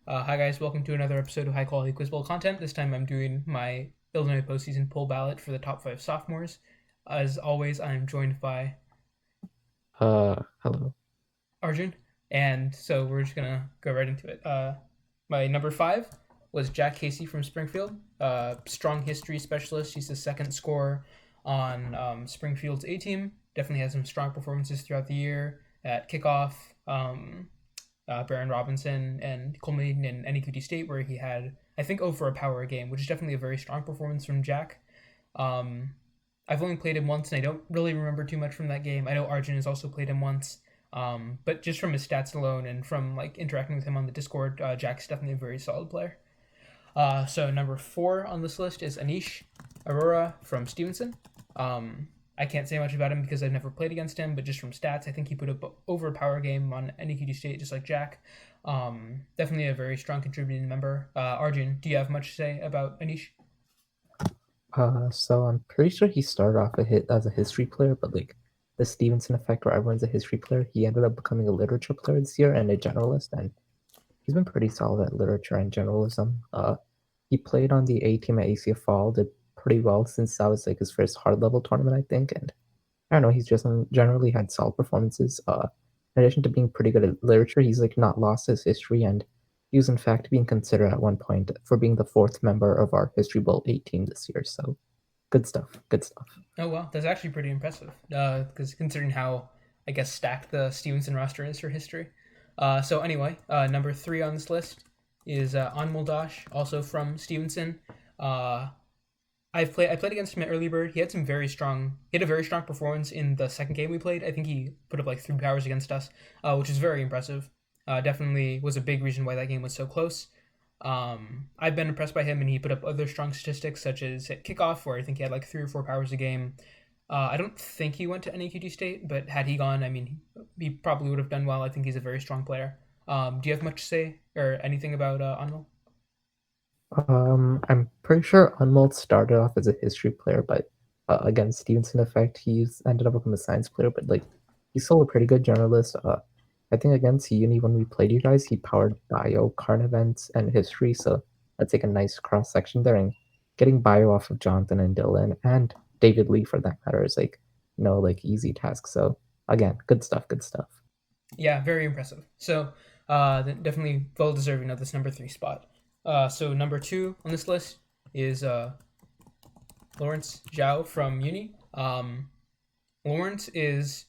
Hi guys, welcome to another episode of High Quality Quiz Bowl content. This time I'm doing my Illinois postseason poll ballot for the top 5 sophomores. As always, I'm joined by Hello. Arjun, and so we're just gonna go right into it. My number 5 was Jack Casey from Springfield, strong history specialist. He's the second scorer on Springfield's A team. Definitely has some strong performances throughout the year at kickoff. Baron Robinson and culminating in NEQT State, where he had, I think, over a power a game, which is definitely a very strong performance from Jack. Um, I've only played him once, and I don't really remember too much from that game. I know Arjun has also played him once, but just from his stats alone and from like interacting with him on the Discord, Jack's definitely a very solid player. So number 4 on this list is Anish Aurora from Stevenson. I can't say much about him because I've never played against him, but just from stats, I think he put up over a power game on NEQT State, just like Jack. Definitely a very strong contributing member. Arjun, do you have much to say about Anish? So I'm pretty sure he started off as a history player, but like the Stevenson effect where everyone's a history player, he ended up becoming a literature player this year and a generalist, and he's been pretty solid at literature and generalism. He played on the A team at ACF Fall, did pretty well since that was like his first hard level tournament, I think, and I don't know, he's just generally had solid performances. In addition to being pretty good at literature, he's like not lost his history, and he was in fact being considered at one point for being the fourth member of our History Bowl 8 team this year. So good stuff. Good stuff. Oh wow, that's actually pretty impressive. Because considering how I guess stacked the Stevenson roster is for history. So anyway, number 3 on this list is Anmol Dash, also from Stevenson. Uh, I played against him at Early Bird. He had some very strong. He had a very strong performance in the second game we played. I think he put up like 3 powers against us, which is very impressive. Definitely was a big reason why that game was so close. I've been impressed by him, and he put up other strong statistics such as at kickoff, where I think he had like 3 or 4 powers a game. I don't think he went to NEQT State, but had he gone, I mean, he probably would have done well. I think he's a very strong player. Do you have much to say or anything about Anmol? I'm pretty sure Unmold started off as a history player, but again, Stevenson effect, he's ended up becoming a science player, but like he's still a pretty good generalist. I think against Uni when we played you guys, he powered bio, current events, and history, so that's like a nice cross section there. And getting bio off of Jonathan and Dylan and David Lee for that matter is like no like easy task. So again, good stuff, good stuff. Yeah, very impressive. So, definitely well deserving of this number 3 spot. So number 2 on this list is Lawrence Zhao from Uni. Lawrence is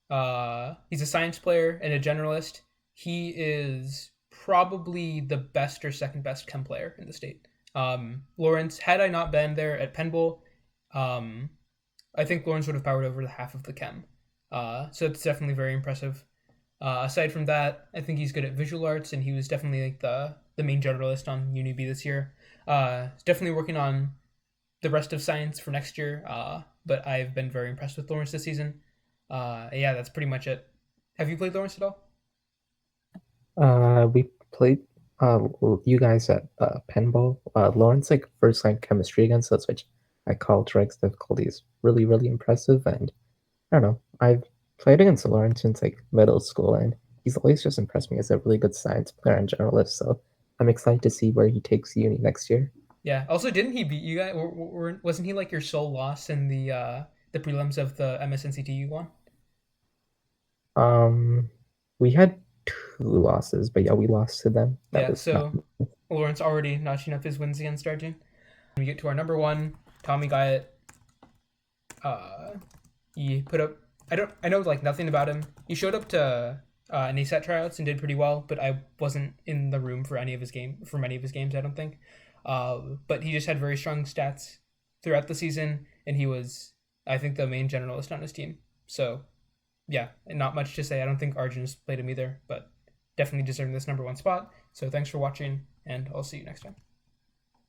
he's a science player and a generalist. He is probably the best or second best chem player in the state. Lawrence, had I not been there at Penn Bowl, um, I think Lawrence would have powered over the half of the chem. So it's definitely very impressive. Aside from that, I think he's good at visual arts, and he was definitely like the main generalist on Uni B this year. He's definitely working on the rest of science for next year. But I've been very impressed with Lawrence this season. Yeah, that's pretty much it. Have you played Lawrence at all? We played you guys at Penn Bowl. Lawrence like first line chemistry against us, which I call Drake's difficulty is really really impressive. And I don't know, I've played against Lawrence since like middle school, and he's always just impressed me as a really good science player and generalist. So I'm excited to see where he takes uni next year. Yeah. Also, didn't he beat you guys? Wasn't he like your sole loss in the prelims of the MSNCT you won? Um, we had two losses, but yeah, we lost to them. That Yeah. was not. So Lawrence already notching up his wins against Arjun. We get to our number 1, Tommy Guyot. Uh, he put up. I know like nothing about him. He showed up to an ASAT tryouts and did pretty well, but I wasn't in the room for any of his games. I don't think. But he just had very strong stats throughout the season, and he was, I think, the main generalist on his team. So yeah, and not much to say. I don't think Arjun's played him either, but definitely deserving this number 1 spot. So thanks for watching, and I'll see you next time.